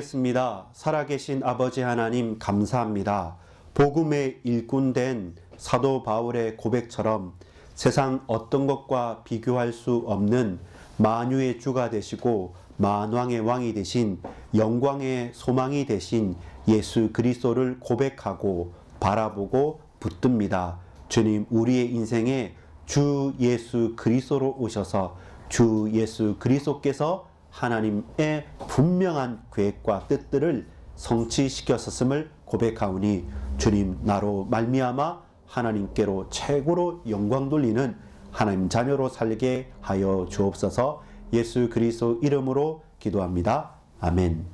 습니다. 살아계신 아버지 하나님 감사합니다. 복음의 일꾼된 사도 바울의 고백처럼 세상 어떤 것과 비교할 수 없는 만유의 주가 되시고 만왕의 왕이 되신 영광의 소망이 되신 예수 그리스도를 고백하고 바라보고 붙듭니다. 주님, 우리의 인생에 주 예수 그리스도로 오셔서 주 예수 그리스도께서 하나님의 분명한 계획과 뜻들을 성취시켰음을 고백하오니 주님, 나로 말미암아 하나님께로 최고로 영광 돌리는 하나님 자녀로 살게 하여 주옵소서. 예수 그리스도 이름으로 기도합니다. 아멘.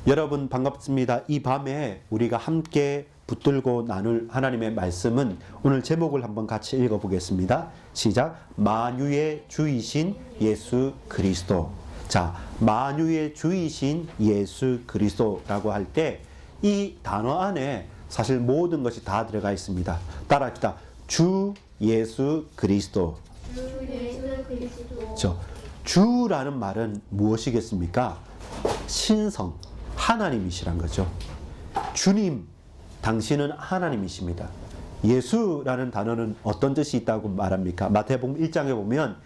여러분 반갑습니다. 이 밤에 우리가 함께 붙들고 나눌 하나님의 말씀은 오늘 제목을 한번 같이 읽어보겠습니다. 시작. 만유의 주이신 예수 그리스도. 자, 만유의 주이신 예수 그리스도라고 할 때 이 단어 안에 사실 모든 것이 다 들어가 있습니다. 따라합시다. 주 예수 그리스도. 주 예수 그리스도. 주라는 말은 무엇이겠습니까? 신성, 하나님이시란 거죠. 주님, 당신은 하나님이십니다. 예수라는 단어는 어떤 뜻이 있다고 말합니까? 마태복음 1장에 보면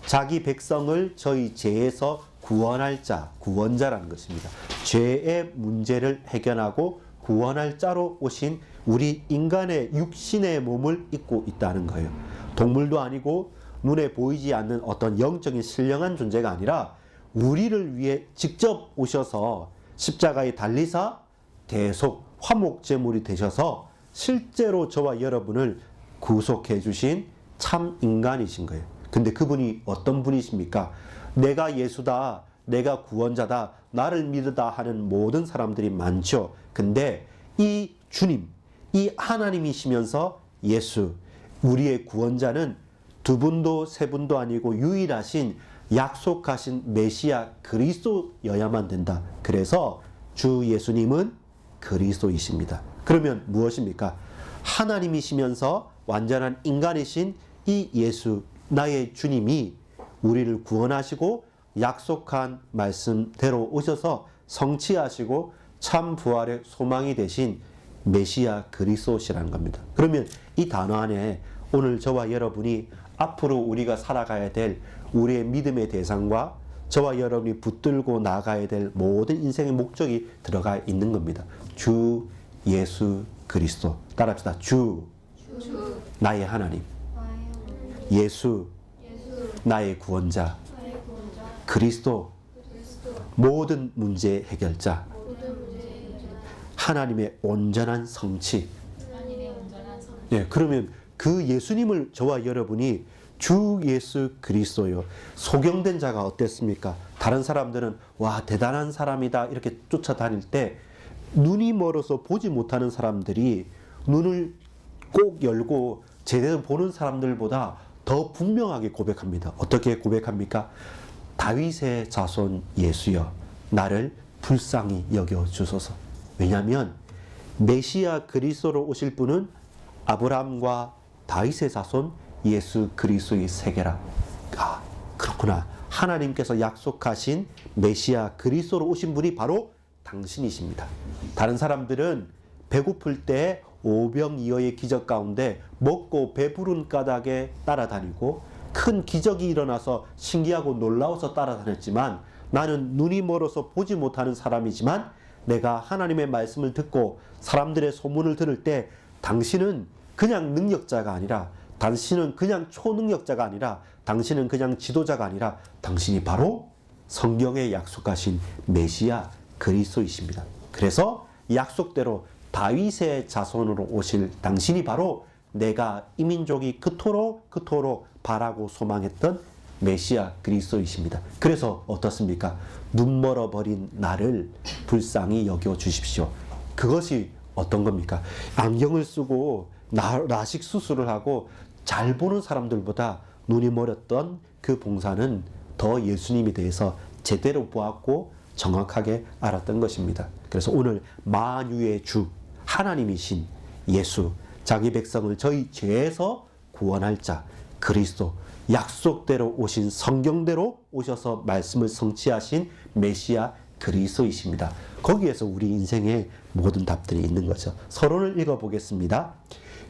자기 백성을 저희 죄에서 구원할 자, 구원자라는 것입니다. 죄의 문제를 해결하고 구원할 자로 오신 우리 인간의 육신의 몸을 입고 있다는 거예요. 동물도 아니고 눈에 보이지 않는 어떤 영적인 신령한 존재가 아니라 우리를 위해 직접 오셔서 십자가에 달리사 대속 화목제물이 되셔서 실제로 저와 여러분을 구속해 주신 참 인간이신 거예요. 근데 그분이 어떤 분이십니까? 내가 예수다, 내가 구원자다, 나를 믿으다 하는 모든 사람들이 많죠. 근데 이 주님, 이 하나님이시면서 예수, 우리의 구원자는 두 분도 세 분도 아니고 유일하신 약속하신 메시아 그리스도여야만 된다. 그래서 주 예수님은 그리스도이십니다. 그러면 무엇입니까? 하나님이시면서 완전한 인간이신 이 예수, 나의 주님이 우리를 구원하시고 약속한 말씀대로 오셔서 성취하시고 참 부활의 소망이 되신 메시아 그리스도시라는 겁니다. 그러면 이 단어 안에 오늘 저와 여러분이 앞으로 우리가 살아가야 될 우리의 믿음의 대상과 저와 여러분이 붙들고 나가야 될 모든 인생의 목적이 들어가 있는 겁니다. 주 예수 그리스도. 따라합시다. 주. 나의 하나님. 예수. 나의 구원자. 그리스도. 모든 문제의 해결자. 하나님의 온전한 성취. 예, 그러면 그 예수님을 저와 여러분이 주 예수 그리스도요. 소경된 자가 어땠습니까? 다른 사람들은 와, 대단한 사람이다 이렇게 쫓아다닐 때 눈이 멀어서 보지 못하는 사람들이 눈을 꼭 열고 제대로 보는 사람들보다 더 분명하게 고백합니다. 어떻게 고백합니까? 다윗의 자손 예수여, 나를 불쌍히 여겨 주소서. 왜냐하면 메시아 그리스도로 오실 분은 아브라함과 다윗의 자손 예수 그리스도의 세계라. 아, 그렇구나. 하나님께서 약속하신 메시아 그리스도로 오신 분이 바로 당신이십니다. 다른 사람들은 배고플 때 오병이어의 기적 가운데 먹고 배부른 까닭에 따라다니고 큰 기적이 일어나서 신기하고 놀라워서 따라다녔지만 나는 눈이 멀어서 보지 못하는 사람이지만 내가 하나님의 말씀을 듣고 사람들의 소문을 들을 때 당신은 그냥 능력자가 아니라, 당신은 그냥 초능력자가 아니라, 당신은 그냥 지도자가 아니라 당신이 바로 성경에 약속하신 메시아 그리스도이십니다. 그래서 약속대로 다윗의 자손으로 오실 당신이 바로 내가 이 민족이 그토록 바라고 소망했던 메시아 그리스도이십니다. 그래서 어떻습니까? 눈 멀어버린 나를 불쌍히 여겨 주십시오. 그것이 어떤 겁니까? 안경을 쓰고 라식 수술을 하고 잘 보는 사람들보다 눈이 멀었던 그 봉사는 더 예수님에 대해서 제대로 보았고 정확하게 알았던 것입니다. 그래서 오늘 만유의 주 하나님이신 예수, 자기 백성을 저희 죄에서 구원할 자 그리스도, 약속대로 오신 성경대로 오셔서 말씀을 성취하신 메시아 그리스도이십니다. 거기에서 우리 인생의 모든 답들이 있는 거죠. 서론을 읽어보겠습니다.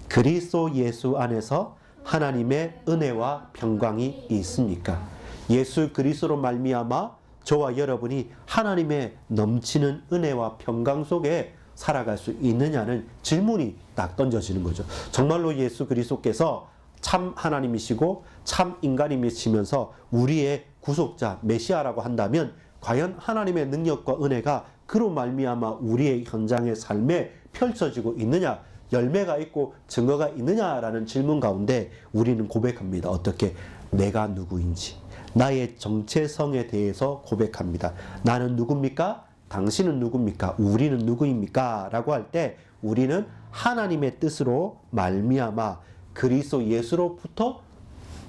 그리스도 예수 안에서 하나님의 은혜와 평강이 있습니까? 예수 그리스도로 말미암아 저와 여러분이 하나님의 넘치는 은혜와 평강 속에 살아갈 수 있느냐는 질문이 딱 던져지는 거죠. 정말로 예수 그리스도께서 참 하나님이시고 참 인간이시면서 우리의 구속자 메시아라고 한다면 과연 하나님의 능력과 은혜가 그로 말미암아 우리의 현장의 삶에 펼쳐지고 있느냐, 열매가 있고 증거가 있느냐라는 질문 가운데 우리는 고백합니다. 어떻게? 내가 누구인지, 나의 정체성에 대해서 고백합니다. 나는 누굽니까? 당신은 누굽니까? 우리는 누구입니까? 라고 할 때 우리는 하나님의 뜻으로 말미암아 그리스도 예수로부터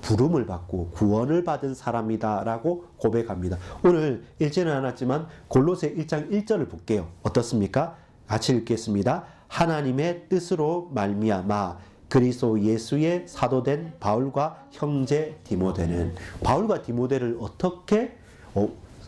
부름을 받고 구원을 받은 사람이다 라고 고백합니다. 오늘 읽지는 않았지만 골로새 1장 1절을 볼게요. 어떻습니까? 같이 읽겠습니다. 하나님의 뜻으로 말미암아 그리스도 예수의 사도된 바울과 형제 디모데는, 바울과 디모데를 어떻게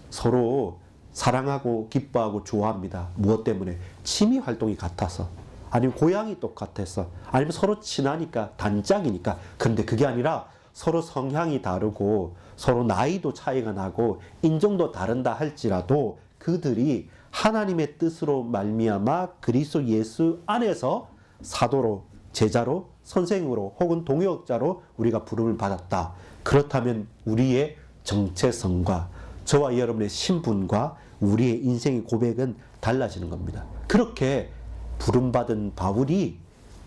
서로 사랑하고 기뻐하고 좋아합니다. 무엇 때문에? 취미 활동이 같아서, 아니면 고향이 똑같아서, 아니면 서로 친하니까, 단짝이니까. 그런데 그게 아니라 서로 성향이 다르고 서로 나이도 차이가 나고 인종도 다른다 할지라도 그들이 하나님의 뜻으로 말미암아 그리스도 예수 안에서 사도로, 제자로, 선생으로 혹은 동역자로 우리가 부름을 받았다. 그렇다면 우리의 정체성과 저와 여러분의 신분과 우리의 인생의 고백은 달라지는 겁니다. 그렇게 부름받은 바울이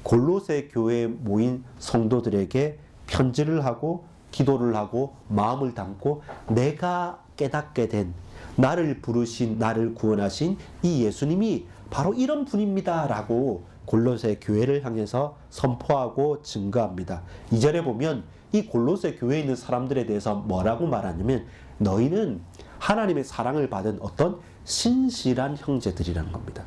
골로새 교회에 모인 성도들에게 편지를 하고 기도를 하고 마음을 담고 내가 깨닫게 된, 나를 부르신, 나를 구원하신 이 예수님이 바로 이런 분입니다 라고 골로새 교회를 향해서 선포하고 증거합니다. 2절에 보면 이 골로새 교회에 있는 사람들에 대해서 뭐라고 말하냐면 너희는 하나님의 사랑을 받은 어떤 신실한 형제들이라는 겁니다.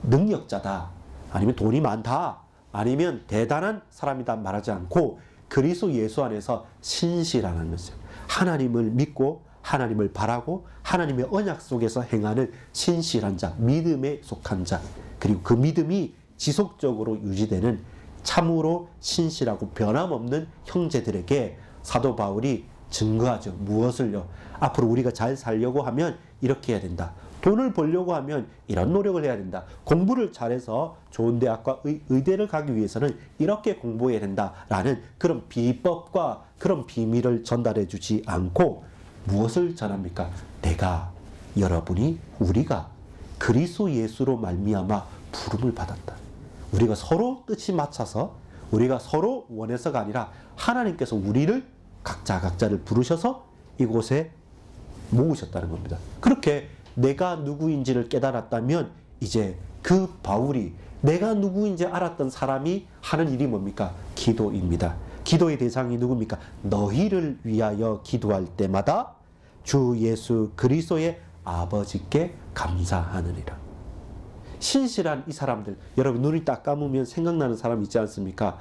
능력자다, 아니면 돈이 많다, 아니면 대단한 사람이다 말하지 않고 그리스도 예수 안에서 신실하는 거죠. 하나님을 믿고 하나님을 바라고 하나님의 언약 속에서 행하는 신실한 자, 믿음에 속한 자, 그리고 그 믿음이 지속적으로 유지되는 참으로 신실하고 변함없는 형제들에게 사도 바울이 증거하죠. 무엇을요? 앞으로 우리가 잘 살려고 하면 이렇게 해야 된다. 돈을 벌려고 하면 이런 노력을 해야 된다. 공부를 잘해서 좋은 대학과 의대를 가기 위해서는 이렇게 공부해야 된다라는 그런 비법과 그런 비밀을 전달해 주지 않고 무엇을 전합니까? 내가, 여러분이, 우리가 그리스도 예수로 말미암아 부름을 받았다. 우리가 서로 뜻이 맞춰서, 우리가 서로 원해서가 아니라 하나님께서 우리를 각자를 부르셔서 이곳에 모으셨다는 겁니다. 그렇게 내가 누구인지를 깨달았다면 이제 그 바울이 내가 누구인지 알았던 사람이 하는 일이 뭡니까? 기도입니다. 기도의 대상이 누굽니까? 너희를 위하여 기도할 때마다 주 예수 그리스도의 아버지께 감사하느니라. 신실한 이 사람들, 여러분 눈이 딱 감으면 생각나는 사람 있지 않습니까?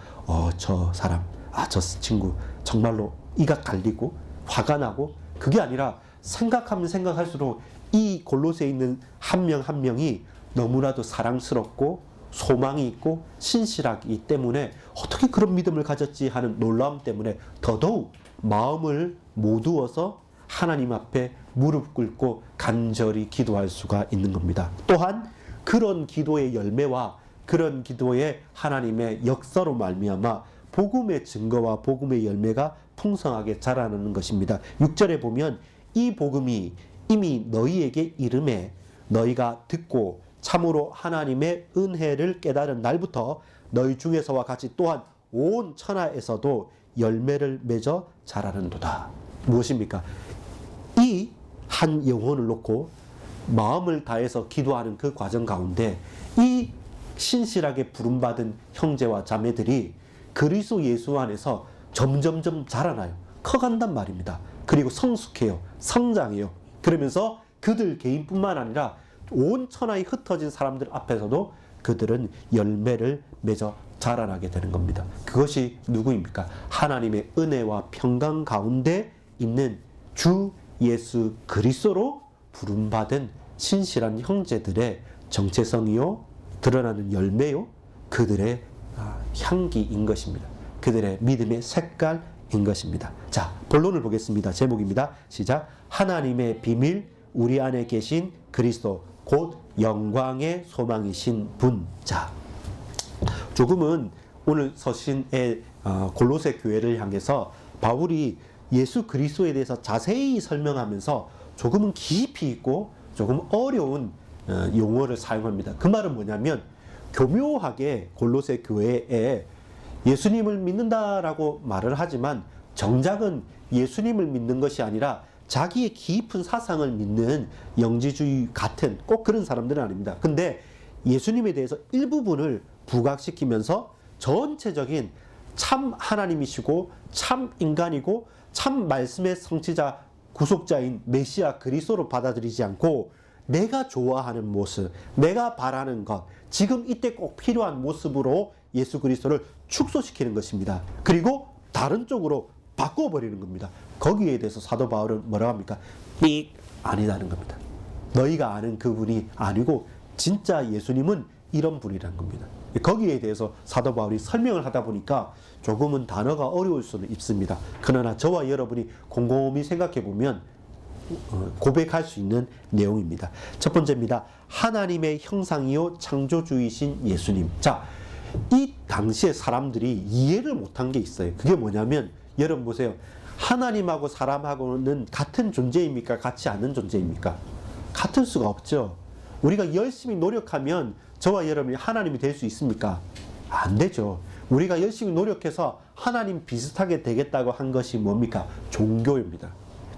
저 사람, 저 친구 정말로 이가 갈리고 화가 나고, 그게 아니라 생각하면 생각할수록 이 골로새에 있는 한 명 한 명이 너무나도 사랑스럽고 소망이 있고 신실하기 때문에 어떻게 그런 믿음을 가졌지 하는 놀라움 때문에 더더욱 마음을 모두어서 하나님 앞에 무릎 꿇고 간절히 기도할 수가 있는 겁니다. 또한 그런 기도의 열매와 그런 기도의 하나님의 역사로 말미암아 복음의 증거와 복음의 열매가 풍성하게 자라나는 것입니다. 6절에 보면 이 복음이 이미 너희에게 이름에 너희가 듣고 참으로 하나님의 은혜를 깨달은 날부터 너희 중에서와 같이 또한 온 천하에서도 열매를 맺어 자라는도다. 무엇입니까? 이 한 영혼을 놓고 마음을 다해서 기도하는 그 과정 가운데 이 신실하게 부름받은 형제와 자매들이 그리스도 예수 안에서 점점점 자라나요. 커간단 말입니다. 그리고 성숙해요. 성장해요. 그러면서 그들 개인뿐만 아니라 온 천하에 흩어진 사람들 앞에서도 그들은 열매를 맺어 자라나게 되는 겁니다. 그것이 누구입니까? 하나님의 은혜와 평강 가운데 있는 주 예수 그리스도로 부름받은 신실한 형제들의 정체성이요, 드러나는 열매요, 그들의 향기인 것입니다. 그들의 믿음의 색깔인 것입니다. 자, 본론을 보겠습니다. 제목입니다. 시작. 하나님의 비밀, 우리 안에 계신 그리스도, 곧 영광의 소망이신 분. 자, 조금은 오늘 서신의 골로새 교회를 향해서 바울이 예수 그리스도에 대해서 자세히 설명하면서 조금은 깊이 있고 조금 어려운 용어를 사용합니다. 그 말은 뭐냐면, 교묘하게 골로새 교회에 예수님을 믿는다라고 말을 하지만 정작은 예수님을 믿는 것이 아니라 자기의 깊은 사상을 믿는 영지주의 같은 꼭 그런 사람들은 아닙니다. 근데 예수님에 대해서 일부분을 부각시키면서 전체적인 참 하나님이시고 참 인간이고 참 말씀의 성취자 구속자인 메시아 그리스도로 받아들이지 않고 내가 좋아하는 모습, 내가 바라는 것, 지금 이때 꼭 필요한 모습으로 예수 그리스도를 축소시키는 것입니다. 그리고 다른 쪽으로 바꿔버리는 겁니다. 거기에 대해서 사도 바울은 뭐라고 합니까? 삑! 아니다는 겁니다. 너희가 아는 그분이 아니고 진짜 예수님은 이런 분이란 겁니다. 거기에 대해서 사도 바울이 설명을 하다 보니까 조금은 단어가 어려울 수는 있습니다. 그러나 저와 여러분이 곰곰이 생각해 보면 고백할 수 있는 내용입니다. 첫 번째입니다. 하나님의 형상이요 창조주이신 예수님. 자, 이 당시에 사람들이 이해를 못한 게 있어요. 그게 뭐냐면, 여러분 보세요. 하나님하고 사람하고는 같은 존재입니까? 같지 않은 존재입니까? 같을 수가 없죠. 우리가 열심히 노력하면 저와 여러분이 하나님이 될 수 있습니까? 안 되죠. 우리가 열심히 노력해서 하나님 비슷하게 되겠다고 한 것이 뭡니까? 종교입니다.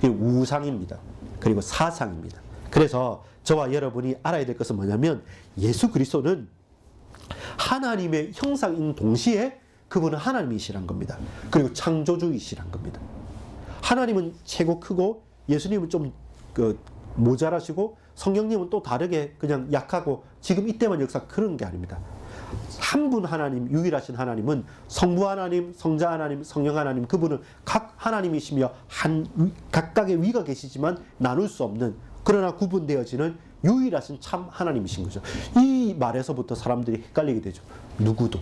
우상입니다. 그리고 사상입니다. 그래서 저와 여러분이 알아야 될 것은 뭐냐면, 예수 그리스도는 하나님의 형상인 동시에 그분은 하나님이시란 겁니다. 그리고 창조주이시란 겁니다. 하나님은 최고 크고 예수님은 좀 모자라시고 성령님은 또 다르게 그냥 약하고 지금 이때만 역사 그런 게 아닙니다. 한 분 하나님, 유일하신 하나님은 성부 하나님, 성자 하나님, 성령 하나님, 그분은 각 하나님이시며 각각의 위가 계시지만 나눌 수 없는, 그러나 구분되어지는 유일하신 참 하나님이신 거죠. 이 말에서부터 사람들이 헷갈리게 되죠. 누구도.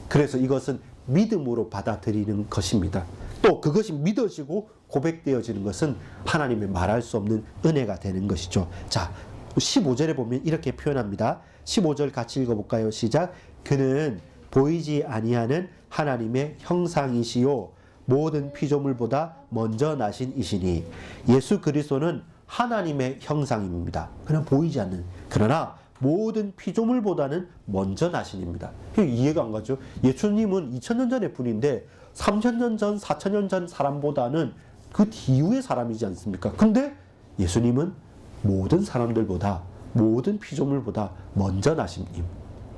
그래서 이것은 믿음으로 받아들이는 것입니다. 또 그것이 믿어지고 고백되어지는 것은 하나님의 말할 수 없는 은혜가 되는 것이죠. 자, 15절에 보면 이렇게 표현합니다. 15절 같이 읽어볼까요? 시작. 그는 보이지 아니하는 하나님의 형상이시요 모든 피조물보다 먼저 나신 이시니. 예수 그리스도는 하나님의 형상입니다. 그냥 보이지 않는, 그러나 모든 피조물보다는 먼저 나신입니다. 이해가 안 가죠? 예수님은 2000년 전의 분인데 3000년 전, 4000년 전 사람보다는 그 뒤후의 사람이지 않습니까? 근데 예수님은 모든 사람들보다, 모든 피조물보다 먼저 나신 임.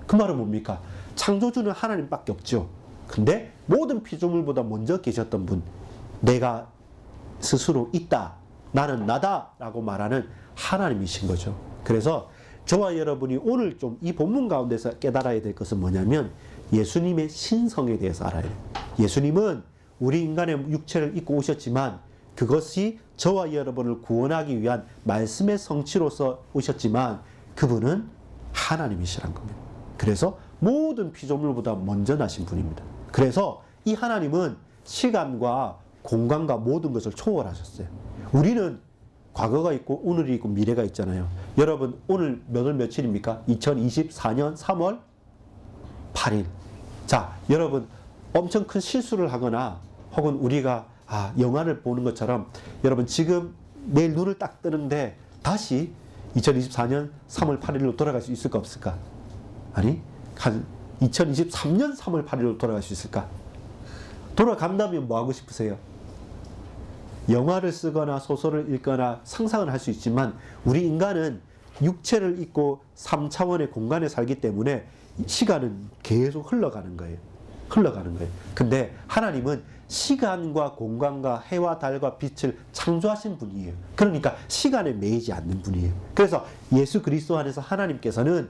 그 말은 뭡니까? 창조주는 하나님밖에 없죠. 근데 모든 피조물보다 먼저 계셨던 분, 내가 스스로 있다, 나는 나다 라고 말하는 하나님이신 거죠. 그래서 저와 여러분이 오늘 좀 이 본문 가운데서 깨달아야 될 것은 뭐냐면, 예수님의 신성에 대해서 알아야 돼요. 예수님은 우리 인간의 육체를 입고 오셨지만 그것이 저와 여러분을 구원하기 위한 말씀의 성취로서 오셨지만 그분은 하나님이시란 겁니다. 그래서 모든 피조물보다 먼저 나신 분입니다. 그래서 이 하나님은 시간과 공간과 모든 것을 초월하셨어요. 우리는 과거가 있고 오늘이 있고 미래가 있잖아요. 여러분 오늘 몇 월 며칠입니까? 2024년 3월 8일. 자, 여러분 엄청 큰 실수를 하거나 혹은 우리가 영화를 보는 것처럼 여러분 지금 내일 눈을 딱 뜨는데 다시 2024년 3월 8일로 돌아갈 수 있을까 없을까? 아니, 한 2023년 3월 8일로 돌아갈 수 있을까? 돌아간다면 뭐 하고 싶으세요? 영화를 쓰거나 소설을 읽거나 상상을 할 수 있지만 우리 인간은 육체를 입고 3차원의 공간에 살기 때문에 시간은 계속 흘러가는 거예요. 흘러가는 거예요. 근데 하나님은 시간과 공간과 해와 달과 빛을 창조하신 분이에요. 그러니까 시간에 매이지 않는 분이에요. 그래서 예수 그리스도 안에서 하나님께서는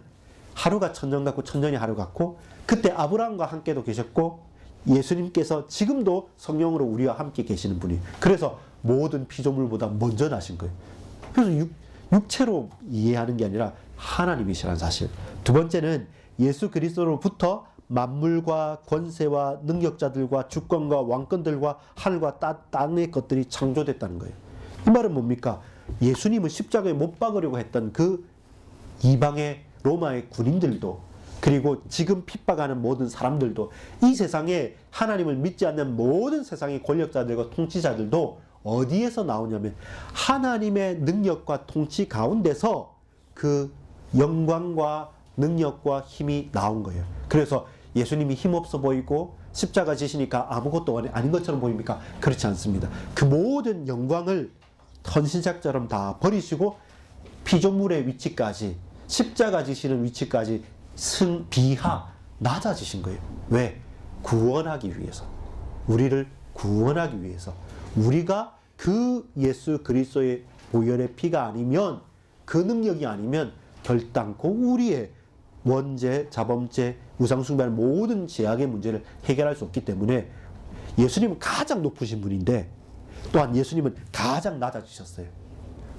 하루가 천년 같고 천년이 하루 같고, 그때 아브라함과 함께도 계셨고 예수님께서 지금도 성령으로 우리와 함께 계시는 분이에요. 그래서 모든 피조물보다 먼저 나신 거예요. 그래서 육체로 이해하는 게 아니라 하나님이시라는 사실. 두 번째는 예수 그리스도로부터 만물과 권세와 능력자들과 주권과 왕권들과 하늘과 땅의 것들이 창조됐다는 거예요. 이 말은 뭡니까? 예수님은 십자가에 못 박으려고 했던 그 이방의 로마의 군인들도, 그리고 지금 핍박하는 모든 사람들도, 이 세상에 하나님을 믿지 않는 모든 세상의 권력자들과 통치자들도 어디에서 나오냐면 하나님의 능력과 통치 가운데서 그 영광과 능력과 힘이 나온 거예요. 그래서 예수님이 힘없어 보이고 십자가 지시니까 아무것도 아닌 것처럼 보입니까? 그렇지 않습니다. 그 모든 영광을 헌신작처럼 다 버리시고 피조물의 위치까지, 십자가 지시는 위치까지 비하 낮아지신 거예요. 왜? 구원하기 위해서. 우리를 구원하기 위해서. 우리가 그 예수 그리스도의 보혈의 피가 아니면, 그 능력이 아니면 결단코 우리의 원죄, 자범죄, 우상숭배하는 모든 죄악의 문제를 해결할 수 없기 때문에 예수님은 가장 높으신 분인데 또한 예수님은 가장 낮아지셨어요.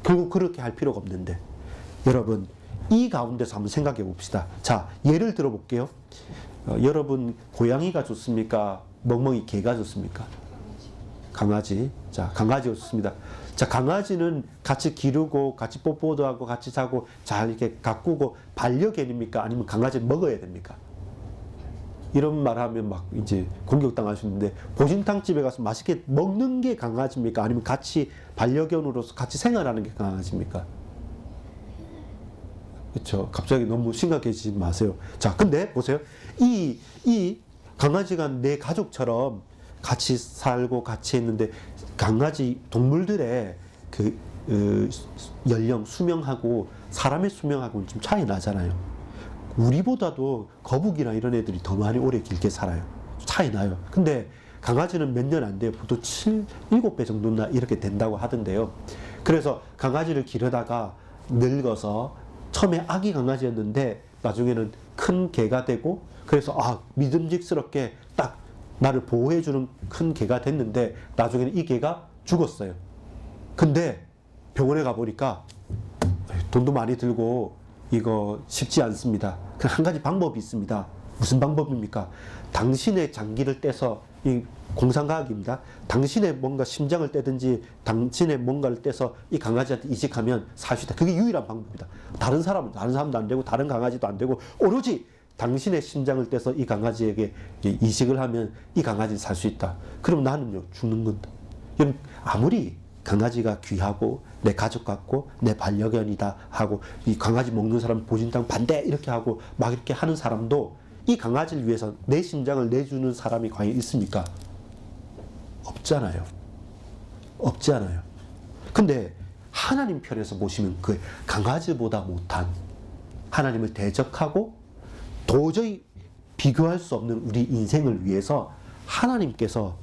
결국 그렇게 할 필요가 없는데, 여러분 이 가운데서 한번 생각해 봅시다. 자, 예를 들어 볼게요. 여러분 고양이가 좋습니까? 멍멍이 개가 좋습니까? 강아지. 자, 강아지가 좋습니다. 자, 강아지는 같이 기르고 같이 뽀뽀도 하고 같이 자고 잘 이렇게 가꾸고 반려견입니까? 아니면 강아지를 먹어야 됩니까? 이런 말 하면 막 이제 공격당할 수 있는데, 보신탕 집에 가서 맛있게 먹는 게 강아지입니까? 아니면 같이 반려견으로서 같이 생활하는 게 강아지입니까? 그렇죠. 갑자기 너무 심각해지지 마세요. 자, 근데 보세요. 이 강아지가 내 가족처럼 같이 살고 같이 했는데, 강아지 동물들의 그 연령, 수명하고 사람의 수명하고는 좀 차이 나잖아요. 우리보다도 거북이나 이런 애들이 더 많이 오래 길게 살아요. 차이 나요. 근데 강아지는 몇 년 안 돼요. 보통 7배 정도나 이렇게 된다고 하던데요. 그래서 강아지를 기르다가 늙어서 처음에 아기 강아지였는데 나중에는 큰 개가 되고, 그래서 믿음직스럽게 딱 나를 보호해주는 큰 개가 됐는데 나중에는 이 개가 죽었어요. 근데 병원에 가보니까 돈도 많이 들고 이거 쉽지 않습니다. 그 한 가지 방법이 있습니다. 무슨 방법입니까? 당신의 장기를 떼서, 이 공상과학입니다. 당신의 뭔가 심장을 떼든지 당신의 뭔가를 떼서 이 강아지한테 이식하면 살 수 있다. 그게 유일한 방법이다. 다른 사람도 안 되고 다른 강아지도 안 되고 오로지 당신의 심장을 떼서 이 강아지에게 이식을 하면 이 강아지는 살 수 있다. 그럼 나는요, 죽는 건데. 여러분, 아무리 강아지가 귀하고 내 가족 같고 내 반려견이다 하고 이 강아지 먹는 사람 보신탕 반대 이렇게 하고 막 이렇게 하는 사람도 이 강아지를 위해서 내 심장을 내주는 사람이 과연 있습니까? 없잖아요. 없지 않아요. 근데 하나님 편에서 보시면 그 강아지보다 못한, 하나님을 대적하고 도저히 비교할 수 없는 우리 인생을 위해서 하나님께서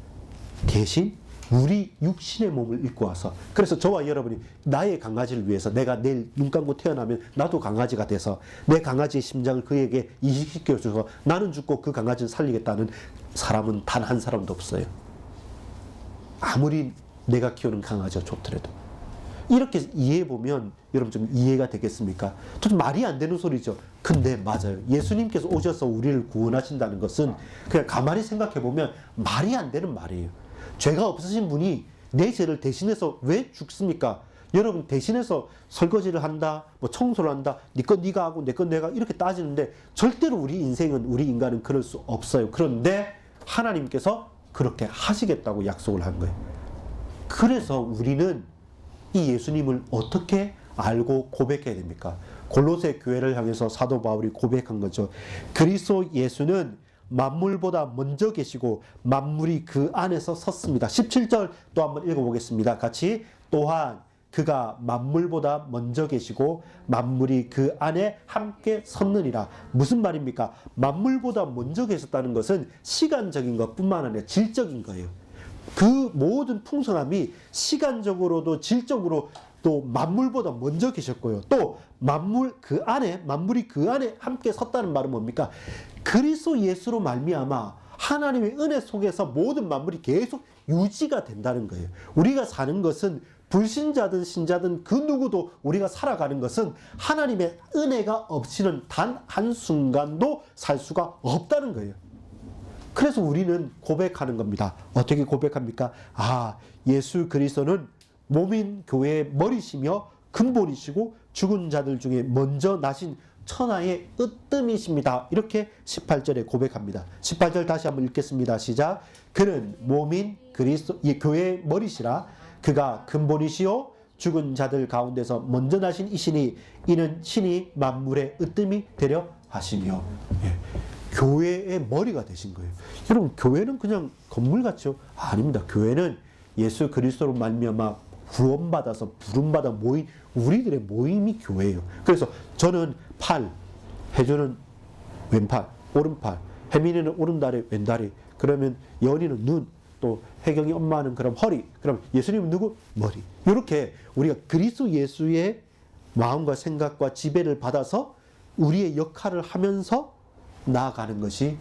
대신 우리 육신의 몸을 입고 와서, 그래서 저와 여러분이 나의 강아지를 위해서 내가 내일 눈 감고 태어나면 나도 강아지가 돼서 내 강아지의 심장을 그에게 이식시켜줘서 나는 죽고 그 강아지를 살리겠다는 사람은 단 한 사람도 없어요. 아무리 내가 키우는 강아지가 좋더라도. 이렇게 이해해보면 여러분 좀 이해가 되겠습니까? 좀 말이 안 되는 소리죠. 근데 맞아요. 예수님께서 오셔서 우리를 구원하신다는 것은 그냥 가만히 생각해보면 말이 안 되는 말이에요. 죄가 없으신 분이 내 죄를 대신해서 왜 죽습니까? 여러분, 대신해서 설거지를 한다, 뭐 청소를 한다, 네 건 네가 하고 내 건 내가 이렇게 따지는데 절대로 우리 인간은 그럴 수 없어요. 그런데 하나님께서 그렇게 하시겠다고 약속을 한 거예요. 그래서 우리는 이 예수님을 어떻게 알고 고백해야 됩니까? 골로새 교회를 향해서 사도 바울이 고백한 거죠. 그리스도 예수는 만물보다 먼저 계시고 만물이 그 안에서 섰습니다. 17절 또 한번 읽어보겠습니다. 같이. 또한 그가 만물보다 먼저 계시고 만물이 그 안에 함께 섰느니라. 무슨 말입니까? 만물보다 먼저 계셨다는 것은 시간적인 것뿐만 아니라 질적인 거예요. 그 모든 풍성함이 시간적으로도 질적으로 또 만물보다 먼저 계셨고요. 또 만물이 그 안에 함께 섰다는 말은 뭡니까? 그리스도 예수로 말미암아 하나님의 은혜 속에서 모든 만물이 계속 유지가 된다는 거예요. 우리가 사는 것은 불신자든 신자든 그 누구도 우리가 살아가는 것은 하나님의 은혜가 없이는 단 한순간도 살 수가 없다는 거예요. 그래서 우리는 고백하는 겁니다. 어떻게 고백합니까? 아, 예수 그리스도는 몸인 교회의 머리시며 근본이시고 죽은 자들 중에 먼저 나신 천하의 으뜸이십니다. 이렇게 18절에 고백합니다. 18절 다시 한번 읽겠습니다. 시작. 그는 몸인 그리스도 교회의 머리시라. 그가 근본이시요 죽은 자들 가운데서 먼저 나신 이시니 이는 신이 만물의 으뜸이 되려 하시며. 예. 교회의 머리가 되신 거예요. 여러분, 교회는 그냥 건물 같죠? 아닙니다. 교회는 예수 그리스도로 말미암아 구원받아서 부름받아 모인 우리들의 모임이 교회예요. 그래서 저는 팔, 혜주는 왼팔, 오른팔, 혜민이는 오른다리, 왼다리, 그러면 연이는 눈, 또 혜경이 엄마는 그럼 허리, 그럼 예수님은 누구? 머리. 이렇게 우리가 그리스도 예수의 마음과 생각과 지배를 받아서 우리의 역할을 하면서 나아가는 것이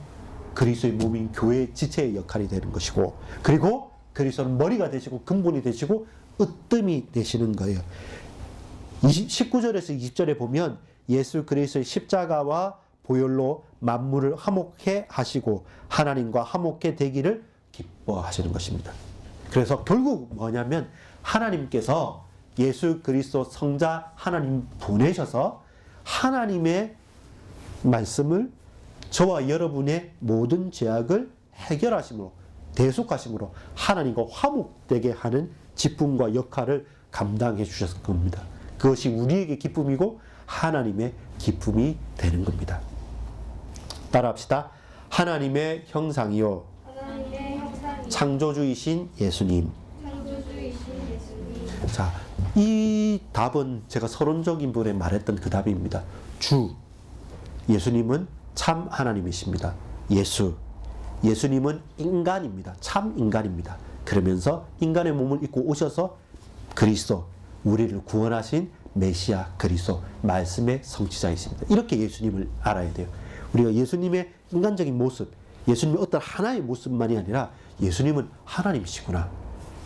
그리스도의 몸인 교회의 지체의 역할이 되는 것이고, 그리고 그리스도는 머리가 되시고 근본이 되시고 으뜸이 되시는 거예요. 19절에서 20절에 보면 예수 그리스도의 십자가와 보혈로 만물을 화목해 하시고 하나님과 화목해 되기를 기뻐하시는 것입니다. 그래서 결국 뭐냐면 하나님께서 예수 그리스도 성자 하나님 보내셔서 하나님의 말씀을 저와 여러분의 모든 죄악을 해결하심으로, 대속하심으로 하나님과 화목되게 하는 직분과 역할을 감당해 주셨을 겁니다. 그것이 우리에게 기쁨이고 하나님의 기쁨이 되는 겁니다. 따라합시다. 하나님의 형상이요 창조주이신 예수님. 자, 이 답은 제가 서론적인 분에 말했던 그 답입니다. 예수님은 참 하나님이십니다. 예수님은 인간입니다. 참 인간입니다. 그러면서 인간의 몸을 입고 오셔서 그리스도, 우리를 구원하신 메시아 그리스도, 말씀의 성취자이십니다. 이렇게 예수님을 알아야 돼요. 우리가 예수님의 인간적인 모습, 예수님의 어떤 하나의 모습만이 아니라 예수님은 하나님이시구나,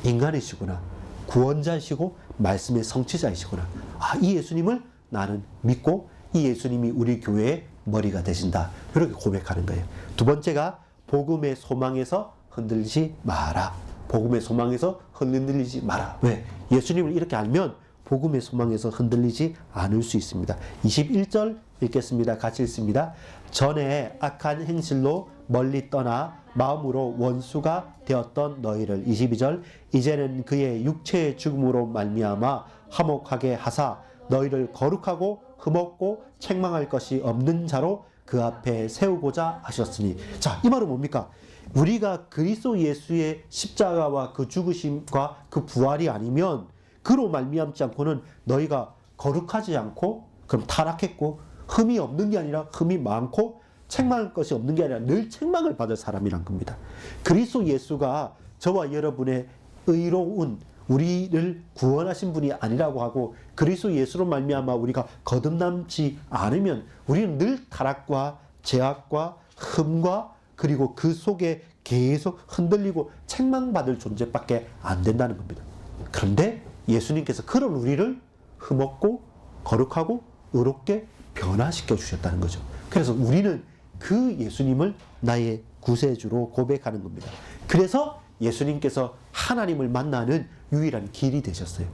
인간이시구나, 구원자이시고 말씀의 성취자이시구나. 아, 이 예수님을 나는 믿고 이 예수님이 우리 교회의 머리가 되신다. 이렇게 고백하는 거예요. 두 번째가 복음의 소망에서 흔들리지 마라. 복음의 소망에서 흔들리지 마라. 왜? 예수님을 이렇게 알면 복음의 소망에서 흔들리지 않을 수 있습니다. 21절 읽겠습니다. 같이 읽습니다. 전에 악한 행실로 멀리 떠나 마음으로 원수가 되었던 너희를. 22절 이제는 그의 육체의 죽음으로 말미암아 화목하게 하사 너희를 거룩하고 흠없고 책망할 것이 없는 자로 그 앞에 세우고자 하셨으니. 자, 이 말은 뭡니까? 우리가 그리스도 예수의 십자가와 그 죽으심과 그 부활이 아니면 그로 말미암지 않고는 너희가 거룩하지 않고 그럼 타락했고 흠이 없는 게 아니라 흠이 많고 책망할 것이 없는 게 아니라 늘 책망을 받을 사람이란 겁니다. 그리스도 예수가 저와 여러분의 의로운 우리를 구원하신 분이 아니라고 하고 그리스도 예수로 말미암아 우리가 거듭남지 않으면 우리는 늘 타락과 죄악과 흠과 그리고 그 속에 계속 흔들리고 책망받을 존재밖에 안 된다는 겁니다. 그런데 예수님께서 그런 우리를 흠없고 거룩하고 의롭게 변화시켜 주셨다는 거죠. 그래서 우리는 그 예수님을 나의 구세주로 고백하는 겁니다. 그래서 예수님께서 하나님을 만나는 유일한 길이 되셨어요.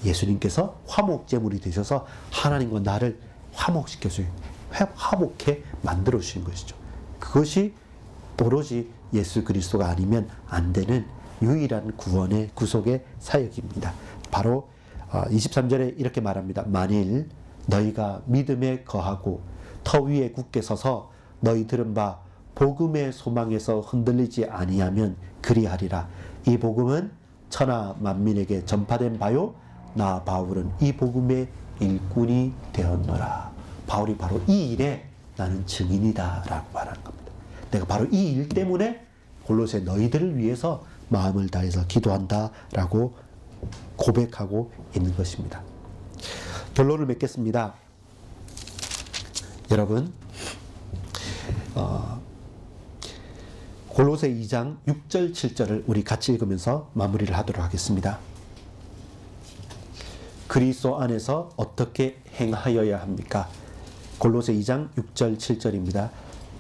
예수님께서 화목제물이 되셔서 하나님과 나를 화목시켜줘요. 화목해 만들어 주신 것이죠. 그것이 오로지 예수 그리스도가 아니면 안 되는 유일한 구원의 구속의 사역입니다. 바로 23절에 이렇게 말합니다. 만일 너희가 믿음에 거하고 터 위에 굳게 서서 너희 들은 바 복음의 소망에서 흔들리지 아니하면 그리하리라. 이 복음은 천하 만민에게 전파된 바요 나 바울은 이 복음의 일꾼이 되었노라. 바울이 바로 이 일에 나는 증인이다 라고 말하는 겁니다. 내가 바로 이 일 때문에 골로새 너희들을 위해서 마음을 다해서 기도한다 라고 고백하고 있는 것입니다. 결론을 맺겠습니다. 여러분, 골로새 2장 6절 7절을 우리 같이 읽으면서 마무리를 하도록 하겠습니다. 그리스도 안에서 어떻게 행하여야 합니까? 골로새 2장 6절 7절입니다.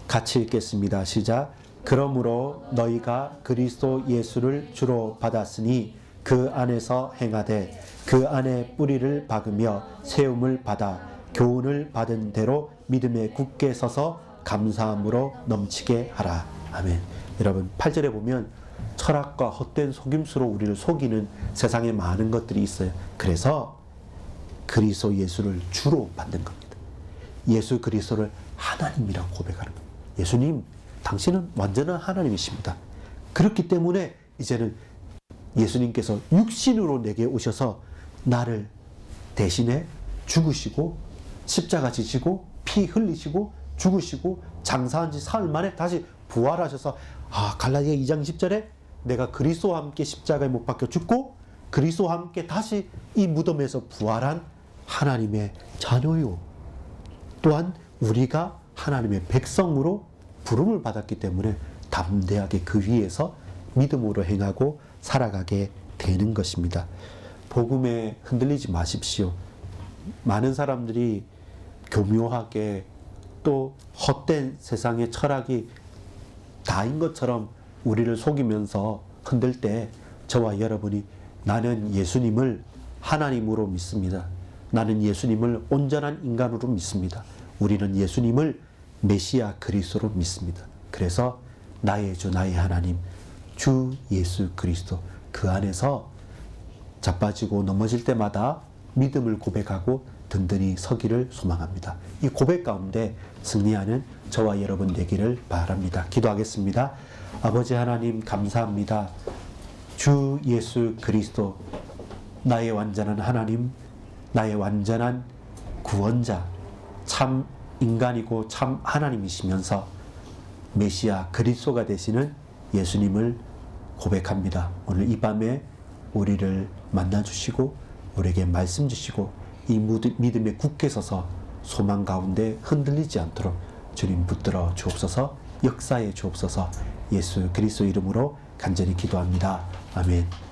같이 읽겠습니다. 시작. 그러므로 너희가 그리스도 예수를 주로 받았으니 그 안에서 행하되 그 안에 뿌리를 박으며 세움을 받아 교훈을 받은 대로 믿음에 굳게 서서 감사함으로 넘치게 하라. 아멘. 여러분 8절에 보면 철학과 헛된 속임수로 우리를 속이는 세상에 많은 것들이 있어요. 그래서 그리스도 예수를 주로 받는 겁니다. 예수 그리스도를 하나님이라고 고백하는 겁니다. 예수님, 당신은 완전한 하나님이십니다. 그렇기 때문에 이제는 예수님께서 육신으로 내게 오셔서 나를 대신에 죽으시고 십자가 지시고 피 흘리시고 죽으시고 장사한 지 사흘 만에 다시 부활하셔서 갈라디아 2장 10절에 내가 그리스도와 함께 십자가에 못 박혀 죽고 그리스도와 함께 다시 이 무덤에서 부활한 하나님의 자녀요. 또한 우리가 하나님의 백성으로 부름을 받았기 때문에 담대하게 그 위에서 믿음으로 행하고 살아가게 되는 것입니다. 복음에 흔들리지 마십시오. 많은 사람들이 교묘하게 또 헛된 세상의 철학이 다인 것처럼 우리를 속이면서 흔들 때 저와 여러분이 나는 예수님을 하나님으로 믿습니다. 나는 예수님을 온전한 인간으로 믿습니다. 우리는 예수님을 메시아 그리스도로 믿습니다. 그래서 나의 주 나의 하나님 주 예수 그리스도 그 안에서 자빠지고 넘어질 때마다 믿음을 고백하고 든든히 서기를 소망합니다. 이 고백 가운데 승리하는 저와 여러분 되기를 바랍니다. 기도하겠습니다. 아버지 하나님 감사합니다. 주 예수 그리스도 나의 완전한 하나님, 나의 완전한 구원자, 참 인간이고 참 하나님이시면서 메시아 그리스도가 되시는 예수님을 고백합니다. 오늘 이 밤에 우리를 만나주시고 우리에게 말씀 주시고 이 믿음에 굳게 서서 소망 가운데 흔들리지 않도록 주님 붙들어 주옵소서. 역사에 주옵소서. 예수 그리스도 이름으로 간절히 기도합니다. 아멘.